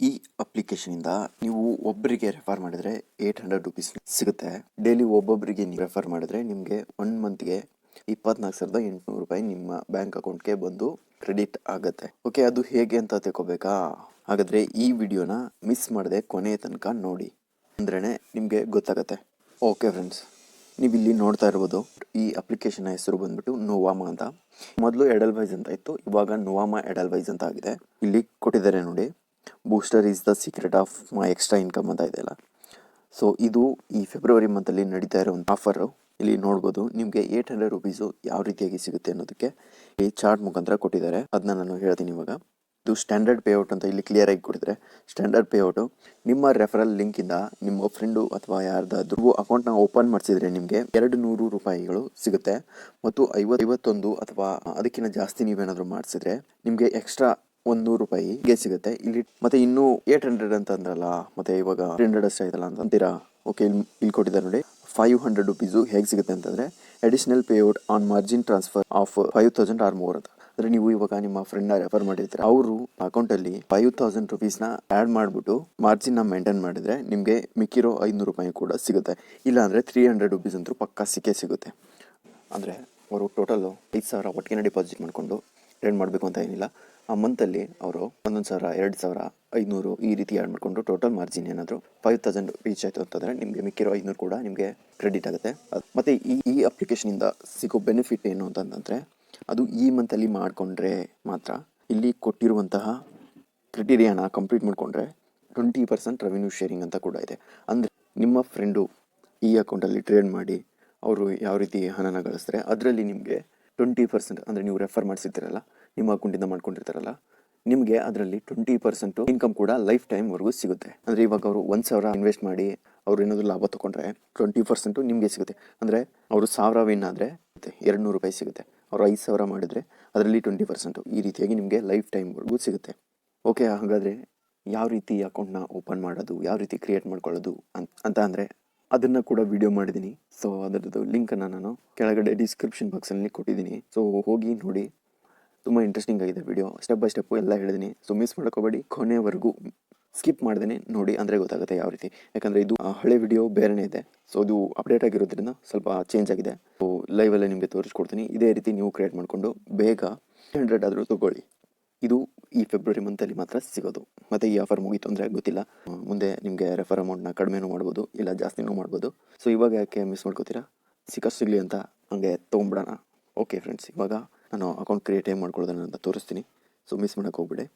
ಈ ಅಪ್ಲಿಕೇಶನಿಂದ ನೀವು ಒಬ್ಬರಿಗೆ ರೆಫರ್ ಮಾಡಿದರೆ 800 ರುಪೀಸ್ ಸಿಗುತ್ತೆ. ಡೈಲಿ ಒಬ್ಬೊಬ್ಬರಿಗೆ ನೀವು ರೆಫರ್ ಮಾಡಿದ್ರೆ ನಿಮಗೆ 1 ಮಂತ್ಗೆ 24,800 ರೂಪಾಯಿ ನಿಮ್ಮ ಬ್ಯಾಂಕ್ ಅಕೌಂಟ್ಗೆ ಬಂದು ಕ್ರೆಡಿಟ್ ಆಗುತ್ತೆ. ಓಕೆ, ಅದು ಹೇಗೆ ಅಂತ ತಿಳ್ಕೊಬೇಕಾ? ಹಾಗಾದರೆ ಈ ವಿಡಿಯೋನ ಮಿಸ್ ಮಾಡದೆ ಕೊನೆಯ ತನಕ ನೋಡಿ, ಅಂದ್ರೇ ನಿಮಗೆ ಗೊತ್ತಾಗುತ್ತೆ. ಓಕೆ ಫ್ರೆಂಡ್ಸ್, ನೀವು ಇಲ್ಲಿ ನೋಡ್ತಾ ಇರ್ಬೋದು, ಈ ಅಪ್ಲಿಕೇಶನ್ ಹೆಸರು ಬಂದ್ಬಿಟ್ಟು ನೋವಾಮಾ ಅಂತ. ಮೊದಲು ಎಡಲ್ವೈಸ್ ಅಂತ ಇತ್ತು, ಇವಾಗ ನೋವಾಮಾ ಎಡಲ್ವೈಸ್ ಅಂತ ಆಗಿದೆ. ಇಲ್ಲಿ ಕೊಟ್ಟಿದ್ದಾರೆ ನೋಡಿ, booster is the secret of my extra income ಅಂತ ಇದೆಯಲ್ಲ. ಸೊ ಇದು ಈ ಫೆಬ್ರವರಿ ಮಂತಲ್ಲಿ ನಡೀತಾ ಇರೋ ಒಂದು ಆಫರು. ಇಲ್ಲಿ ನೋಡ್ಬೋದು ನಿಮಗೆ 800 ರುಪೀಸು ಯಾವ ರೀತಿಯಾಗಿ ಸಿಗುತ್ತೆ ಅನ್ನೋದಕ್ಕೆ ಈ ಚಾರ್ಟ್ ಮುಖಾಂತರ ಕೊಟ್ಟಿದ್ದಾರೆ. ಅದನ್ನ ನಾನು ಹೇಳ್ತೀನಿ ಇವಾಗ. ಇದು ಸ್ಟ್ಯಾಂಡರ್ಡ್ ಪೇಔಟ್ ಅಂತ ಇಲ್ಲಿ ಕ್ಲಿಯರ್ ಆಗಿ ಕೊಟ್ಟಿದ್ದಾರೆ. ಸ್ಟ್ಯಾಂಡರ್ಡ್ ಪೇಔಟು ನಿಮ್ಮ ರೆಫರಲ್ ಲಿಂಕಿಂದ ನಿಮ್ಮ ಫ್ರೆಂಡು ಅಥವಾ ಯಾರ್ದಾದ್ರೂ ಅಕೌಂಟ್ನ ಓಪನ್ ಮಾಡಿಸಿದ್ರೆ ನಿಮಗೆ 200 ರೂಪಾಯಿಗಳು ಸಿಗುತ್ತೆ. ಮತ್ತು 51 ಅಥವಾ ಅದಕ್ಕಿಂತ ಜಾಸ್ತಿ ನೀವೇನಾದರೂ ಮಾಡಿಸಿದ್ರೆ ನಿಮಗೆ ಎಕ್ಸ್ಟ್ರಾ 100 ರೂಪಾಯಿಗೆ ಸಿಗುತ್ತೆ ಇಲ್ಲಿ. ಮತ್ತೆ ಇನ್ನೂ 800 ಅಂತ ಅಂದ್ರಲ್ಲ, ಮತ್ತೆ ಇವಾಗ 300 ಅಷ್ಟೇ ಆಯ್ತಲ್ಲ ಅಂತ ಅಂತೀರಾ. ಓಕೆ, ಇಲ್ಲಿ ಕೊಟ್ಟಿದ್ದಾರೆ ನೋಡಿ, 500 ರುಪೀಸು ಹೇಗೆ ಸಿಗುತ್ತೆ ಅಂತಂದರೆ additional payout on margin transfer of 5,000 or more ಅಂತ. ಅಂದರೆ ನೀವು ಇವಾಗ ನಿಮ್ಮ ಫ್ರೆಂಡ್ನ ರೆಫರ್ ಮಾಡಿರ್ತೀರ, ಅವರು ಅಕೌಂಟಲ್ಲಿ 5,000 ರುಪೀಸ್ನ ಆ್ಯಡ್ ಮಾಡಿಬಿಟ್ಟು ಮಾರ್ಜಿನ್ನ ಮೇಂಟೈನ್ ಮಾಡಿದರೆ ನಿಮಗೆ ಮಿಕ್ಕಿರೋ 500 ರೂಪಾಯಿ ಕೂಡ ಸಿಗುತ್ತೆ. ಇಲ್ಲ ಅಂದರೆ 300 ರುಪೀಸ್ ಅಂತೂ ಪಕ್ಕಾ ಸಿಗುತ್ತೆ. ಅಂದರೆ ಅವರು ಟೋಟಲ್ಲು 5,000 ಒಟ್ಟಿಗೆ ಡಿಪಾಸಿಟ್ ಮಾಡಿಕೊಂಡು ಟ್ರೇಡ್ ಮಾಡಬೇಕು ಅಂತ ಏನಿಲ್ಲ. ಆ ಮಂತಲ್ಲಿ ಅವರು 1,000, 2,000, 500 ಈ ರೀತಿ ಆ್ಯಡ್ ಮಾಡಿಕೊಂಡು ಟೋಟಲ್ ಮಾರ್ಜಿನ್ ಏನಾದರೂ 5,000 ರೀಚ್ ಆಯಿತು ಅಂತಂದರೆ ನಿಮಗೆ ಮಿಕ್ಕಿರೋ 500 ಕೂಡ ನಿಮಗೆ ಕ್ರೆಡಿಟ್ ಆಗುತ್ತೆ. ಮತ್ತು ಈ ಅಪ್ಲಿಕೇಶನಿಂದ ಸಿಗೋ ಬೆನಿಫಿಟ್ ಏನು ಅಂತಂದರೆ, ಅದು ಈ ಮಂತಲ್ಲಿ ಮಾಡಿಕೊಂಡ್ರೆ ಮಾತ್ರ. ಇಲ್ಲಿ ಕೊಟ್ಟಿರುವಂತಹ ಕ್ರೈಟೀರಿಯಾನ ಕಂಪ್ಲೀಟ್ ಮಾಡಿಕೊಂಡ್ರೆ 20% ರೆವಿನ್ಯೂ ಶೇರಿಂಗ್ ಅಂತ ಕೂಡ ಇದೆ. ಅಂದರೆ ನಿಮ್ಮ ಫ್ರೆಂಡು ಈ ಅಕೌಂಟಲ್ಲಿ ಟ್ರೇಡ್ ಮಾಡಿ ಅವರು ಯಾವ ರೀತಿ ಹಣನ ಗಳಿಸ್ತಾರೆ, ಅದರಲ್ಲಿ ನಿಮಗೆ 20%, ಅಂದರೆ ನೀವು ರೆಫರ್ ಮಾಡಿಸಿರ್ತೀರಲ್ಲ, ನಿಮ್ಮ ಅಕೌಂಟಿಂದ ಮಾಡ್ಕೊಂಡಿರ್ತಾರಲ್ಲ, ನಿಮಗೆ ಅದರಲ್ಲಿ 20% ಇನ್ಕಮ್ ಕೂಡ ಲೈಫ್ ಟೈಮ್ವರೆಗೂ ಸಿಗುತ್ತೆ. ಅಂದರೆ ಇವಾಗ ಅವರು 1,000 ಇನ್ವೆಸ್ಟ್ ಮಾಡಿ ಅವರು ಏನಾದರೂ ಲಾಭ ತೊಗೊಂಡ್ರೆ 20% ನಿಮಗೆ ಸಿಗುತ್ತೆ. ಅಂದರೆ ಅವರು 1,000 ವಿನ್ ಆದರೆ 200 ರೂಪಾಯಿ ಸಿಗುತ್ತೆ. ಅವರು 5,000 ಮಾಡಿದರೆ ಅದರಲ್ಲಿ 20%, ಈ ರೀತಿಯಾಗಿ ನಿಮಗೆ ಲೈಫ್ ಟೈಮ್ವರೆಗೂ ಸಿಗುತ್ತೆ. ಓಕೆ, ಹಾಗಾದರೆ ಯಾವ ರೀತಿ ಅಕೌಂಟ್ನ ಓಪನ್ ಮಾಡೋದು, ಯಾವ ರೀತಿ ಕ್ರಿಯೇಟ್ ಮಾಡ್ಕೊಳ್ಳೋದು ಅಂತ ಅಂದರೆ ಅದನ್ನು ಕೂಡ ವಿಡಿಯೋ ಮಾಡಿದ್ದೀನಿ. ಸೊ ಅದರದ್ದು ಲಿಂಕನ್ನು ನಾನು ಕೆಳಗಡೆ ಡಿಸ್ಕ್ರಿಪ್ಷನ್ ಬಾಕ್ಸಲ್ಲಿ ಕೊಟ್ಟಿದ್ದೀನಿ. ಸೊ ಹೋಗಿ ನೋಡಿ, ತುಂಬ ಇಂಟ್ರೆಸ್ಟಿಂಗ್ ಆಗಿದೆ ವಿಡಿಯೋ. ಸ್ಟೆಪ್ ಬೈ ಸ್ಟೆಪ್ಪು ಎಲ್ಲ ಹೇಳಿದ್ದೀನಿ. ಸೊ ಮಿಸ್ ಮಾಡ್ಕೋಬೇಡಿ, ಕೊನೆವರೆಗೂ ಸ್ಕಿಪ್ ಮಾಡ್ದೇ ನೋಡಿ, ಅಂದರೆ ಗೊತ್ತಾಗುತ್ತೆ ಯಾವ ರೀತಿ. ಯಾಕಂದರೆ ಇದು ಹಳೆ ವಿಡಿಯೋ ಬೇರೆನೇ ಇದೆ. ಸೊ ಇದು ಅಪ್ಡೇಟ್ ಆಗಿರೋದ್ರಿಂದ ಸ್ವಲ್ಪ ಚೇಂಜ್ ಆಗಿದೆ. ಸೊ ಲೈವಲ್ಲೇ ನಿಮಗೆ ತೋರಿಸ್ಕೊಡ್ತೀನಿ. ಇದೇ ರೀತಿ ನೀವು ಕ್ರಿಯೇಟ್ ಮಾಡಿಕೊಂಡು ಬೇಗ 100 ಆದರೂ ತೊಗೊಳ್ಳಿ. ಇದು ಈ ಫೆಬ್ರವರಿ ಮಂತಲ್ಲಿ ಮಾತ್ರ ಸಿಗೋದು. ಮತ್ತು ಈ ಆಫರ್ ಮುಗೀತು ಅಂದರೆ ಗೊತ್ತಿಲ್ಲ, ಮುಂದೆ ನಿಮಗೆ ರೆಫರ್ ಅಮೌಂಟ್ನ ಕಡಿಮೆನೂ ಮಾಡ್ಬೋದು, ಇಲ್ಲ ಜಾಸ್ತಿನೂ ಮಾಡ್ಬೋದು. ಸೊ ಇವಾಗ ಯಾಕೆ ಮಿಸ್ ಮಾಡ್ಕೋತೀರಾ? ಸಿಗಲಿ ಅಂತ ಹಂಗೆ ತೊಗೊಂಬಿಡೋಣ. ಓಕೆ ಫ್ರೆಂಡ್ಸ್, ಇವಾಗ ನಾನು ಅಕೌಂಟ್ ಕ್ರಿಯೇಟ್ ಹೇಗೆ ಮಾಡ್ಕೊಳ್ಳೋದನ್ನ ಅಂತ ತೋರಿಸ್ತೀನಿ. ಸೊ ಮಿಸ್ ಮಾಡೋಕ್ಕೆ ಹೋಗ್ಬಿಡಿ.